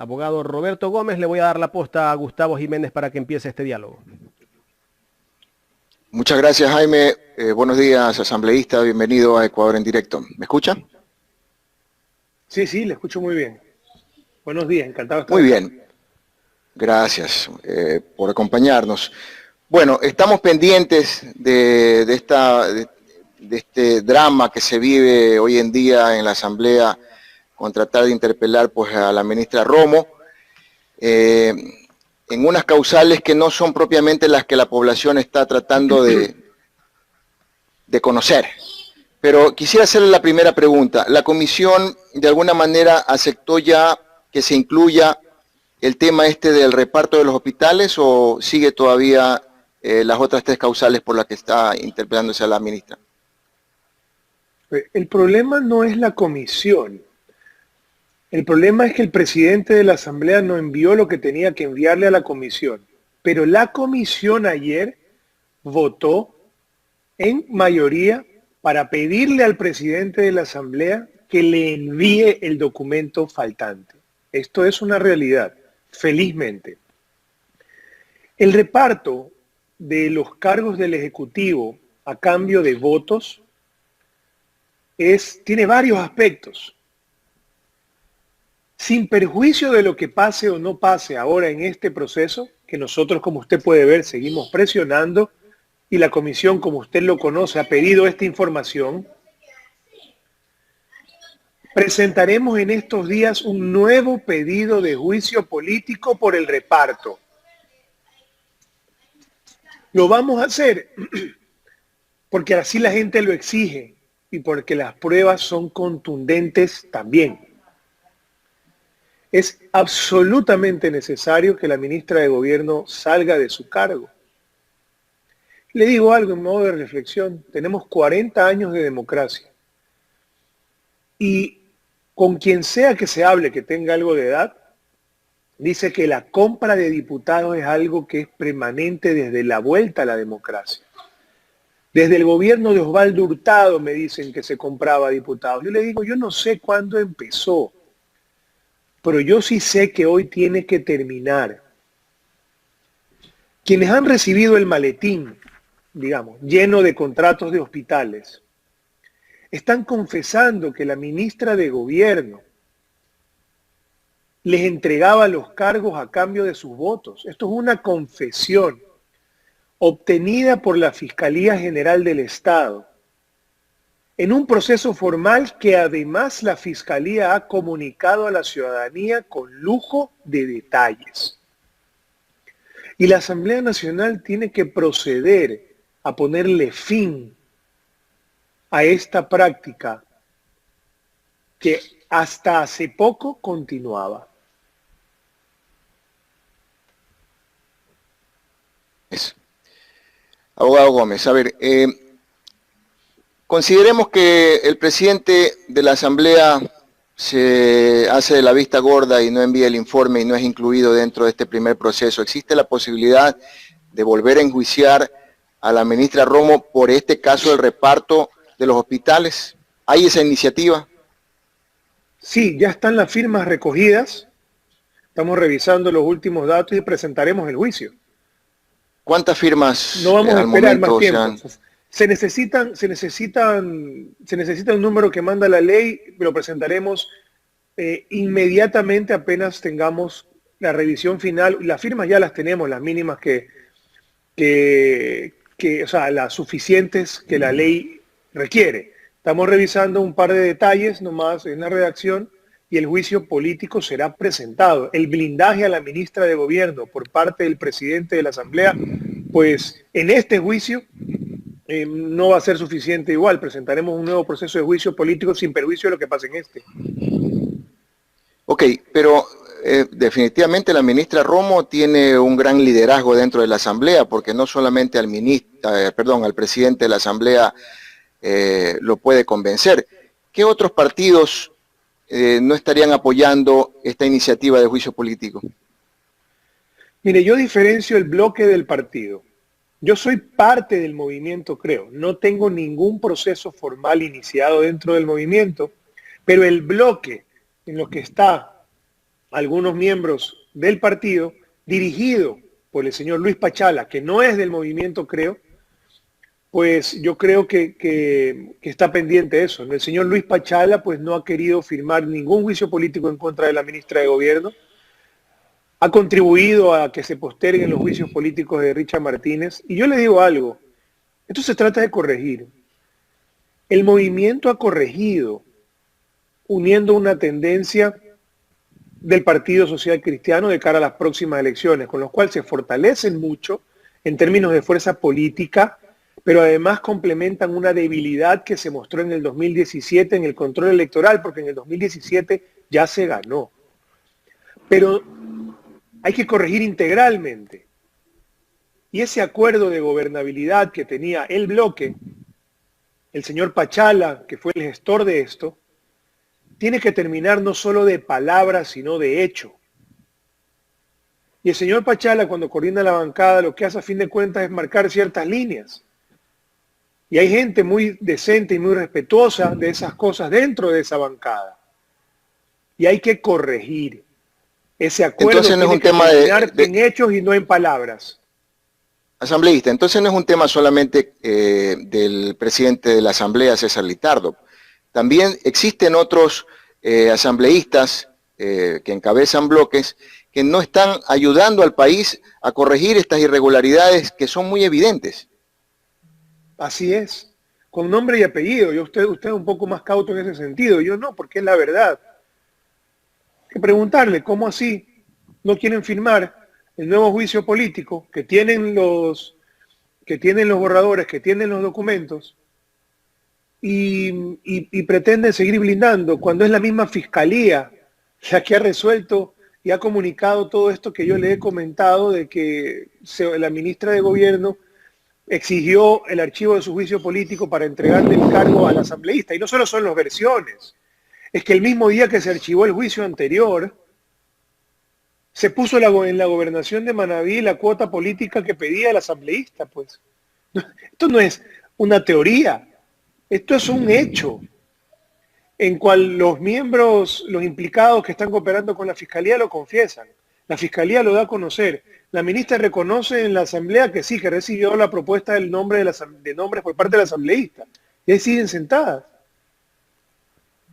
abogado Roberto Gómez. Le voy a dar la posta a Gustavo Jiménez para que empiece este diálogo. Muchas gracias, Jaime. Buenos días, asambleísta. Bienvenido a Ecuador en directo. ¿Me escucha? Sí, le escucho muy bien. Buenos días, encantado de estar Muy acá. bien. Gracias por acompañarnos. Bueno, estamos pendientes de este drama que se vive hoy en día en la Asamblea con tratar de interpelar pues, a la ministra Romo en unas causales que no son propiamente las que la población está tratando de conocer. Pero quisiera hacerle la primera pregunta. ¿La comisión de alguna manera aceptó ya que se incluya el tema del reparto de los hospitales o sigue todavía las otras tres causales por las que está interpelándose a la ministra? El problema no es la comisión. El problema es que el presidente de la Asamblea no envió lo que tenía que enviarle a la comisión. Pero la comisión ayer votó en mayoría para pedirle al presidente de la Asamblea que le envíe el documento faltante. Esto es una realidad, felizmente. El reparto de los cargos del Ejecutivo a cambio de votos tiene varios aspectos. Sin perjuicio de lo que pase o no pase ahora en este proceso, que nosotros, como usted puede ver, seguimos presionando, y la comisión, como usted lo conoce, ha pedido esta información, presentaremos en estos días un nuevo pedido de juicio político por el reparto. Lo vamos a hacer porque así la gente lo exige y porque las pruebas son contundentes también. Es absolutamente necesario que la ministra de Gobierno salga de su cargo. Le digo algo en modo de reflexión. Tenemos 40 años de democracia. Y con quien sea que se hable que tenga algo de edad, dice que la compra de diputados es algo que es permanente desde la vuelta a la democracia. Desde el gobierno de Osvaldo Hurtado me dicen que se compraba diputados. Yo le digo, yo no sé cuándo empezó, pero yo sí sé que hoy tiene que terminar. Quienes han recibido el maletín, digamos, lleno de contratos de hospitales, están confesando que la ministra de Gobierno les entregaba los cargos a cambio de sus votos. Esto es una confesión obtenida por la Fiscalía General del Estado en un proceso formal que además la Fiscalía ha comunicado a la ciudadanía con lujo de detalles. Y la Asamblea Nacional tiene que proceder a ponerle fin a esta práctica que hasta hace poco continuaba. Abogado Gómez, a ver, consideremos que el presidente de la Asamblea se hace de la vista gorda y no envía el informe y no es incluido dentro de este primer proceso. ¿Existe la posibilidad de volver a enjuiciar a la ministra Romo por este caso del reparto de los hospitales? ¿Hay esa iniciativa? Sí, ya están las firmas recogidas. Estamos revisando los últimos datos y presentaremos el juicio. ¿Cuántas firmas no vamos a esperar más tiempo? Se necesita un número que manda la ley, lo presentaremos inmediatamente apenas tengamos la revisión final. Las firmas ya las tenemos, las mínimas o sea, las suficientes que la ley requiere. Estamos revisando un par de detalles nomás en la redacción y el juicio político será presentado. El blindaje a la ministra de Gobierno por parte del presidente de la Asamblea, pues en este juicio no va a ser suficiente igual. Presentaremos un nuevo proceso de juicio político sin perjuicio de lo que pase en este. Ok, pero definitivamente la ministra Romo tiene un gran liderazgo dentro de la Asamblea, porque no solamente al presidente de la Asamblea lo puede convencer. ¿Qué otros partidos no estarían apoyando esta iniciativa de juicio político? Mire, yo diferencio el bloque del partido. Yo soy parte del movimiento, creo. No tengo ningún proceso formal iniciado dentro del movimiento, pero el bloque en lo que está algunos miembros del partido, dirigido por el señor Luis Pachala, que no es del movimiento, creo, pues yo creo que está pendiente eso. El señor Luis Pachala pues no ha querido firmar ningún juicio político en contra de la ministra de Gobierno, ha contribuido a que se posterguen los juicios políticos de Richard Martínez. Y yo le digo algo, esto se trata de corregir. El movimiento ha corregido, uniendo una tendencia del Partido Social Cristiano de cara a las próximas elecciones, con los cuales se fortalecen mucho en términos de fuerza política, pero además complementan una debilidad que se mostró en el 2017 en el control electoral, porque en el 2017 ya se ganó. Pero hay que corregir integralmente. Y ese acuerdo de gobernabilidad que tenía el bloque, el señor Pachala, que fue el gestor de esto, tiene que terminar no solo de palabras, sino de hecho. Y el señor Pachala, cuando coordina la bancada, lo que hace a fin de cuentas es marcar ciertas líneas. Y hay gente muy decente y muy respetuosa de esas cosas dentro de esa bancada. Y hay que corregir. Ese acuerdo entonces no es un tema en hechos y no en palabras. Asambleísta, entonces no es un tema solamente del presidente de la Asamblea, César Litardo. También existen otros asambleístas que encabezan bloques que no están ayudando al país a corregir estas irregularidades que son muy evidentes. Así es, con nombre y apellido. Usted es un poco más cauto en ese sentido. Yo no, porque es la verdad. Hay que preguntarle, ¿cómo así no quieren firmar el nuevo juicio político que tienen los borradores, que tienen los documentos y pretenden seguir blindando cuando es la misma fiscalía la que ha resuelto y ha comunicado todo esto que yo le he comentado de que la ministra de Gobierno exigió el archivo de su juicio político para entregarle el cargo al asambleísta? Y no solo son las versiones, es que el mismo día que se archivó el juicio anterior, se puso en la gobernación de Manabí la cuota política que pedía el asambleísta, pues. Esto no es una teoría, esto es un hecho en cual los miembros, los implicados que están cooperando con la fiscalía lo confiesan. La fiscalía lo da a conocer. La ministra reconoce en la asamblea que sí, que recibió la propuesta del nombre de nombres por parte del asambleísta. Y ahí siguen sentadas.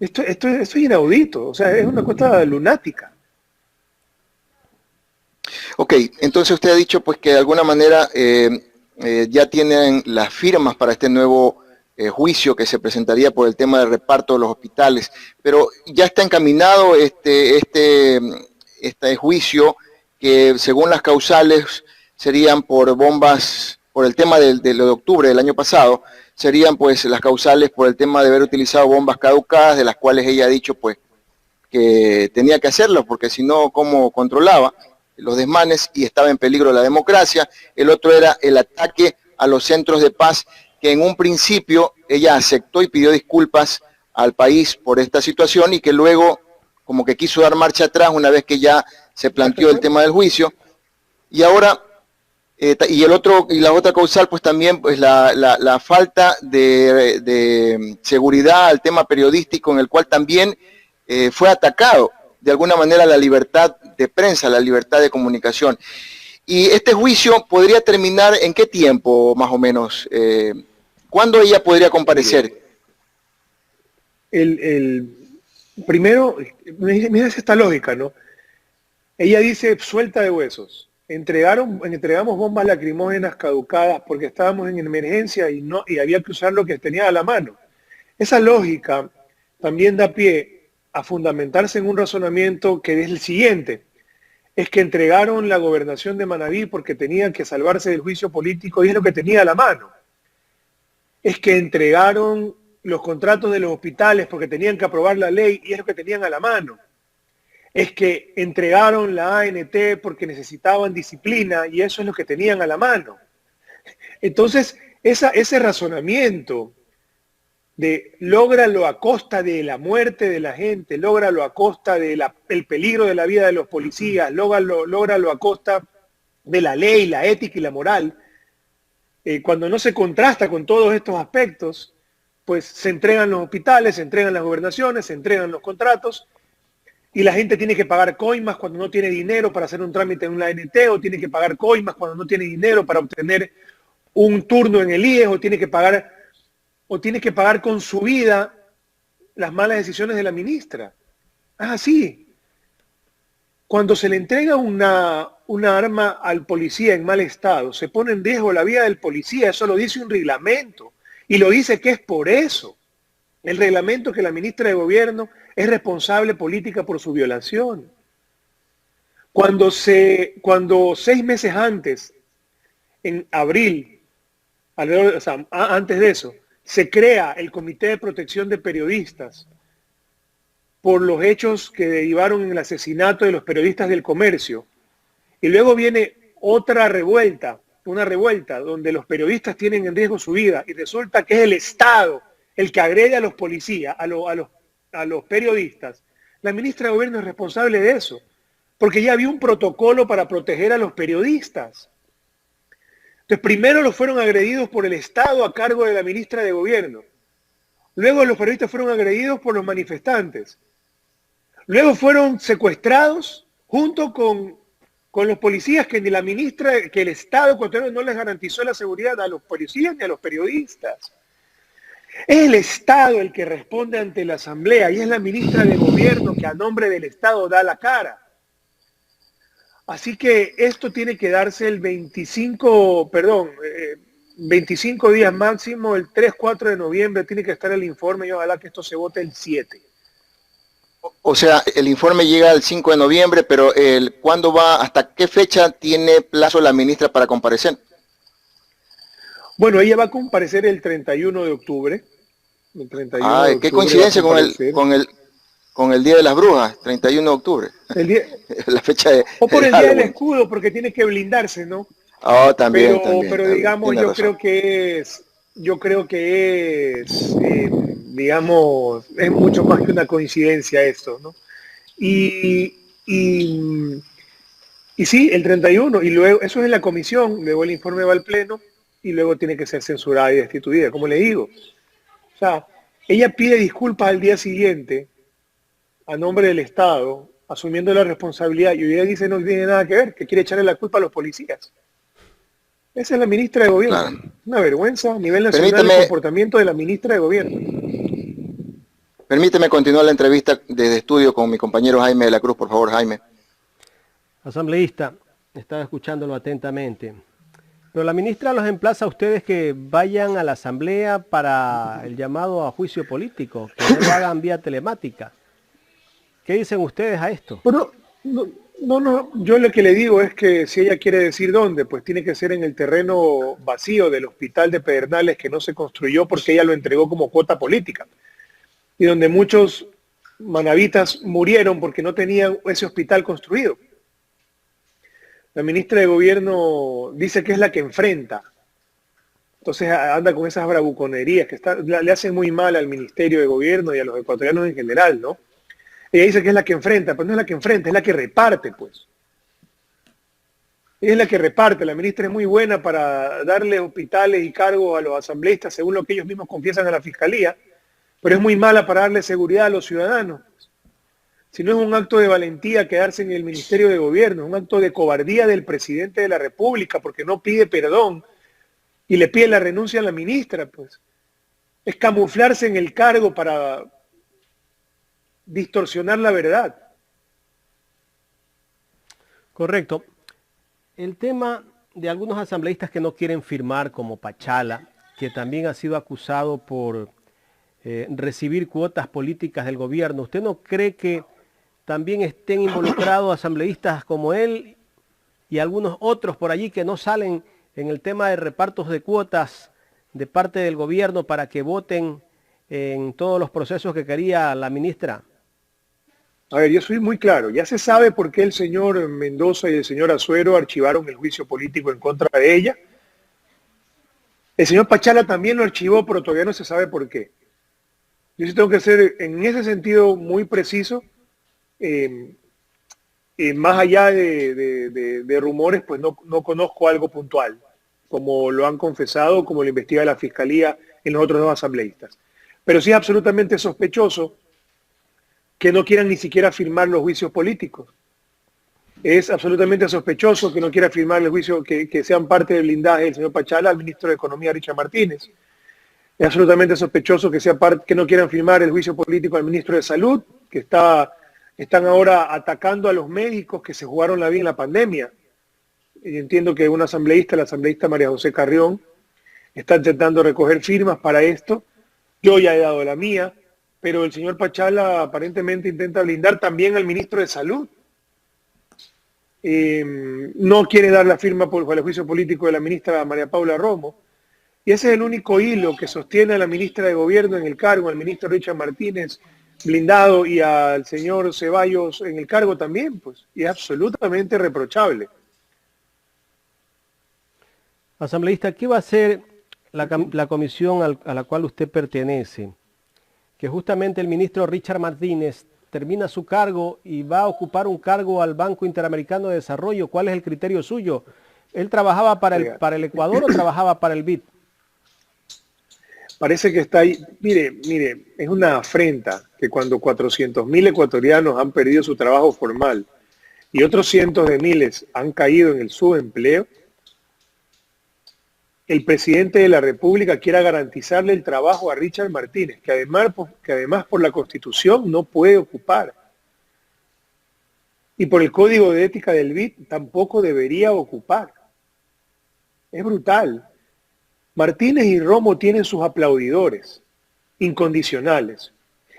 Esto es inaudito, o sea, es una cosa lunática. Ok, entonces usted ha dicho pues que de alguna manera ya tienen las firmas para este nuevo juicio que se presentaría por el tema del reparto de los hospitales, pero ya está encaminado este juicio que según las causales serían por bombas, por el tema de octubre del año pasado, serían pues las causales por el tema de haber utilizado bombas caducadas, de las cuales ella ha dicho pues que tenía que hacerlo, porque si no, ¿cómo controlaba los desmanes? Y estaba en peligro la democracia. El otro era el ataque a los centros de paz, que en un principio ella aceptó y pidió disculpas al país por esta situación y que luego como que quiso dar marcha atrás una vez que ya se planteó el tema del juicio. Y ahora, y la otra causal pues también pues la falta de seguridad al tema periodístico, en el cual también fue atacado de alguna manera la libertad de prensa, la libertad de comunicación. Y este juicio podría terminar ¿en qué tiempo más o menos? ¿Cuándo ella podría comparecer? Primero, mira esta lógica, ¿no? Ella dice suelta de huesos. Entregamos bombas lacrimógenas caducadas porque estábamos en emergencia y había que usar lo que tenía a la mano. Esa lógica también da pie a fundamentarse en un razonamiento que es el siguiente. Es que entregaron la gobernación de Manabí porque tenían que salvarse del juicio político y es lo que tenía a la mano. Es que entregaron los contratos de los hospitales porque tenían que aprobar la ley y es lo que tenían a la mano. Es que entregaron la ANT porque necesitaban disciplina y eso es lo que tenían a la mano. Entonces, ese razonamiento de lógralo a costa de la muerte de la gente, lógralo a costa del peligro de la vida de los policías, lógralo a costa de la ley, la ética y la moral, cuando no se contrasta con todos estos aspectos, pues se entregan los hospitales, se entregan las gobernaciones, se entregan los contratos, y la gente tiene que pagar coimas cuando no tiene dinero para hacer un trámite en una ANT, o tiene que pagar coimas cuando no tiene dinero para obtener un turno en el IES, o tiene que pagar con su vida las malas decisiones de la ministra. Ah, sí. Cuando se le entrega una arma al policía en mal estado, se pone en riesgo la vida del policía. Eso lo dice un reglamento. Y lo dice que es por eso. El reglamento, que la ministra de Gobierno es responsable política por su violación. Cuando 6 meses antes, en abril, antes de eso, se crea el Comité de Protección de Periodistas por los hechos que derivaron en el asesinato de los periodistas del Comercio. Y luego viene otra revuelta, una revuelta donde los periodistas tienen en riesgo su vida y resulta que es el Estado el que agrede a los policías, a los periodistas. La ministra de Gobierno es responsable de eso, porque ya había un protocolo para proteger a los periodistas. Entonces, primero los fueron agredidos por el Estado a cargo de la ministra de Gobierno. Luego los periodistas fueron agredidos por los manifestantes. Luego fueron secuestrados junto con los policías, que ni la ministra, que el Estado ecuatoriano no les garantizó la seguridad a los policías ni a los periodistas. Es el Estado el que responde ante la Asamblea y es la ministra de Gobierno que a nombre del Estado da la cara. Así que esto tiene que darse el 25 días máximo, el 3-4 de noviembre tiene que estar el informe y ojalá que esto se vote el 7. O sea, el informe llega el 5 de noviembre, pero ¿cuándo va, hasta qué fecha tiene plazo la ministra para comparecer? Bueno, ella va a comparecer el 31 de octubre. El 31 de qué octubre coincidencia con el Día de las Brujas, 31 de octubre. La fecha de, o por el Halloween. Día del Escudo, porque tiene que blindarse, ¿no? También. Pero digamos, yo creo que es, digamos, es mucho más que una coincidencia esto, ¿no? Y sí, el 31, y luego, eso es en la comisión, luego el informe va al pleno, y luego tiene que ser censurada y destituida, como le digo. O sea, ella pide disculpas al día siguiente, a nombre del Estado, asumiendo la responsabilidad, y ella dice no tiene nada que ver, que quiere echarle la culpa a los policías. Esa es la ministra de Gobierno. Claro. Una vergüenza a nivel nacional el comportamiento de la ministra de Gobierno. Permíteme continuar la entrevista desde estudio con mi compañero Jaime de la Cruz, por favor, Jaime. Asambleísta, estaba escuchándolo atentamente. Pero la ministra los emplaza a ustedes que vayan a la Asamblea para el llamado a juicio político, que no lo hagan vía telemática. ¿Qué dicen ustedes a esto? Bueno, no, yo lo que le digo es que si ella quiere decir dónde, pues tiene que ser en el terreno vacío del hospital de Pedernales, que no se construyó porque ella lo entregó como cuota política. Y donde muchos manavitas murieron porque no tenían ese hospital construido. La ministra de Gobierno dice que es la que enfrenta. Entonces anda con esas bravuconerías que le hacen muy mal al Ministerio de Gobierno y a los ecuatorianos en general, ¿no? Ella dice que es la que enfrenta, pero no es la que enfrenta, es la que reparte, pues. Ella es la que reparte. La ministra es muy buena para darle hospitales y cargos a los asambleístas, según lo que ellos mismos confiesan a la Fiscalía, pero es muy mala para darle seguridad a los ciudadanos. Si no es un acto de valentía quedarse en el Ministerio de Gobierno, es un acto de cobardía del presidente de la República, porque no pide perdón y le pide la renuncia a la ministra, pues. Es camuflarse en el cargo para distorsionar la verdad. Correcto. El tema de algunos asambleístas que no quieren firmar, como Pachala, que también ha sido acusado por recibir cuotas políticas del gobierno. ¿Usted no cree que también estén involucrados asambleístas como él y algunos otros por allí que no salen en el tema de repartos de cuotas de parte del gobierno para que voten en todos los procesos que quería la ministra? A ver, yo soy muy claro. Ya se sabe por qué el señor Mendoza y el señor Azuero archivaron el juicio político en contra de ella. El señor Pachala también lo archivó, pero todavía no se sabe por qué. Yo sí tengo que ser, en ese sentido, muy preciso. Más allá de rumores, pues no conozco algo puntual, como lo han confesado, como lo investiga la Fiscalía en los otros dos asambleístas. Pero sí es absolutamente sospechoso que no quieran ni siquiera firmar los juicios políticos. Es absolutamente sospechoso que no quiera firmar el juicio, que sean parte del blindaje del señor Pachala al ministro de Economía, Richard Martínez. Es absolutamente sospechoso que no quieran firmar el juicio político al ministro de Salud, que están ahora atacando a los médicos que se jugaron la vida en la pandemia. Y entiendo que una asambleísta, la asambleísta María José Carrión, está intentando recoger firmas para esto. Yo ya he dado la mía, pero el señor Pachala aparentemente intenta blindar también al ministro de Salud. No quiere dar la firma por el juicio político de la ministra María Paula Romo. Y ese es el único hilo que sostiene a la ministra de Gobierno en el cargo, al ministro Richard Martínez blindado y al señor Ceballos en el cargo también, pues. Y es absolutamente reprochable. Asambleísta, ¿qué va a hacer la comisión a la cual usted pertenece? Que justamente el ministro Richard Martínez termina su cargo y va a ocupar un cargo al Banco Interamericano de Desarrollo. ¿Cuál es el criterio suyo? ¿Él trabajaba para el Ecuador o trabajaba para el BID? Parece que está ahí. Mire, es una afrenta que cuando 400.000 ecuatorianos han perdido su trabajo formal y otros cientos de miles han caído en el subempleo, el presidente de la República quiera garantizarle el trabajo a Richard Martínez, que además por la Constitución no puede ocupar. Y por el Código de Ética del BID tampoco debería ocupar. Es brutal. Martínez y Romo tienen sus aplaudidores incondicionales.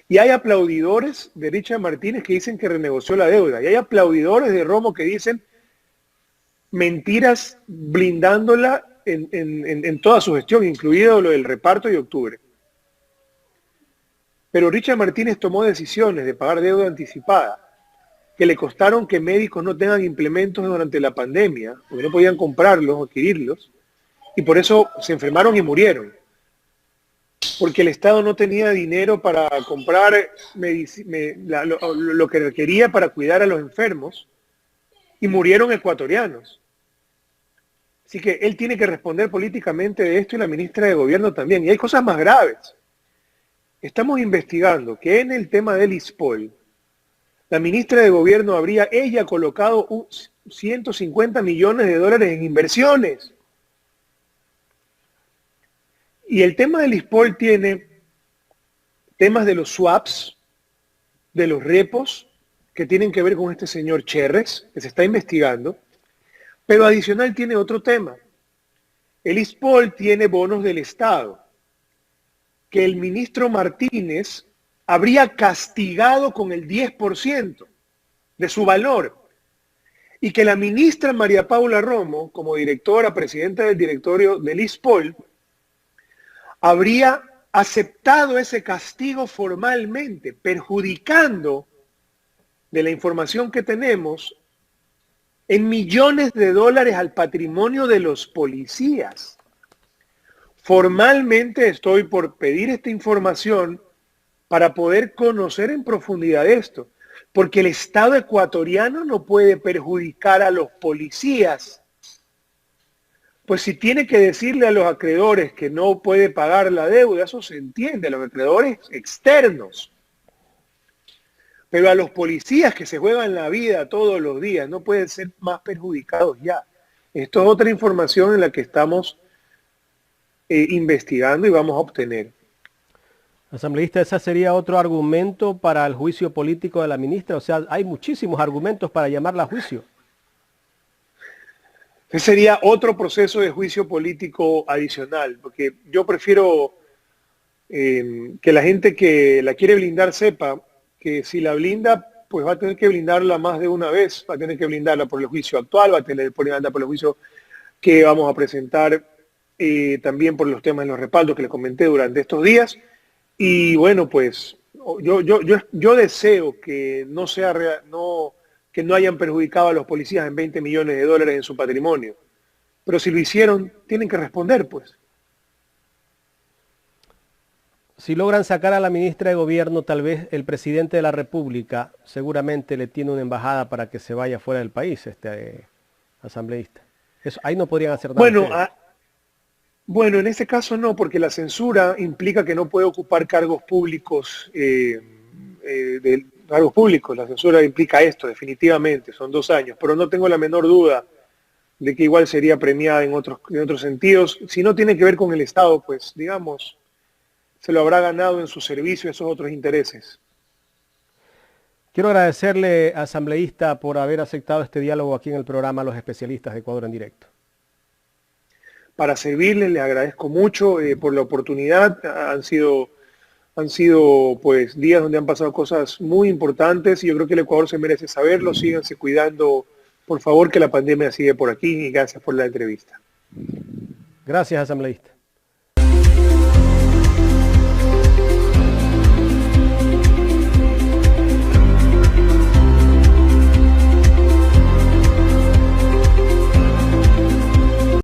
Y hay aplaudidores de Richard Martínez que dicen que renegoció la deuda. Y hay aplaudidores de Romo que dicen mentiras blindándola en toda su gestión, incluido lo del reparto de octubre. Pero Richard Martínez tomó decisiones de pagar deuda anticipada que le costaron que médicos no tengan implementos durante la pandemia, porque no podían comprarlos o adquirirlos, y por eso se enfermaron y murieron. Porque el Estado no tenía dinero para comprar lo que requería para cuidar a los enfermos, y murieron ecuatorianos. Así que él tiene que responder políticamente de esto y la ministra de Gobierno también. Y hay cosas más graves. Estamos investigando que en el tema del ISPOL, la ministra de Gobierno habría ella colocado 150 millones de dólares en inversiones. Y el tema del ISPOL tiene temas de los swaps, de los repos, que tienen que ver con este señor Cherres, que se está investigando. Pero adicional tiene otro tema. El ISPOL tiene bonos del Estado, que el ministro Martínez habría castigado con el 10% de su valor, y que la ministra María Paula Romo, como directora, presidenta del directorio del ISPOL, habría aceptado ese castigo formalmente, perjudicando, de la información que tenemos, en millones de dólares al patrimonio de los policías. Formalmente estoy por pedir esta información para poder conocer en profundidad esto, porque el Estado ecuatoriano no puede perjudicar a los policías. Pues si tiene que decirle a los acreedores que no puede pagar la deuda, eso se entiende, a los acreedores externos. Pero a los policías que se juegan la vida todos los días no pueden ser más perjudicados ya. Esto es otra información en la que estamos investigando y vamos a obtener. Asambleísta, ese sería otro argumento para el juicio político de la ministra. O sea, hay muchísimos argumentos para llamarla a juicio. Ese sería otro proceso de juicio político adicional, porque yo prefiero que la gente que la quiere blindar sepa que si la blinda, pues va a tener que blindarla más de una vez, va a tener que blindarla por el juicio actual, va a tener que blindarla por el juicio que vamos a presentar, también por los temas de los respaldos que les comenté durante estos días. Y bueno, pues yo deseo que que no hayan perjudicado a los policías en 20 millones de dólares en su patrimonio. Pero si lo hicieron, tienen que responder, pues. Si logran sacar a la ministra de Gobierno, tal vez el presidente de la República seguramente le tiene una embajada para que se vaya fuera del país, asambleísta. Eso, ahí no podrían hacer nada. Bueno, en ese caso no, porque la censura implica que no puede ocupar cargos públicos cargos públicos. La censura implica esto, definitivamente, son 2 años, pero no tengo la menor duda de que igual sería premiada en otros sentidos. Si no tiene que ver con el Estado, pues digamos, se lo habrá ganado en su servicio esos otros intereses. Quiero agradecerle, asambleísta, por haber aceptado este diálogo aquí en el programa Los Especialistas de Ecuador en Directo. Para servirle, le agradezco mucho por la oportunidad. Han sido pues días donde han pasado cosas muy importantes y yo creo que el Ecuador se merece saberlo. Síganse cuidando, por favor, que la pandemia sigue por aquí y gracias por la entrevista. Gracias, asambleísta.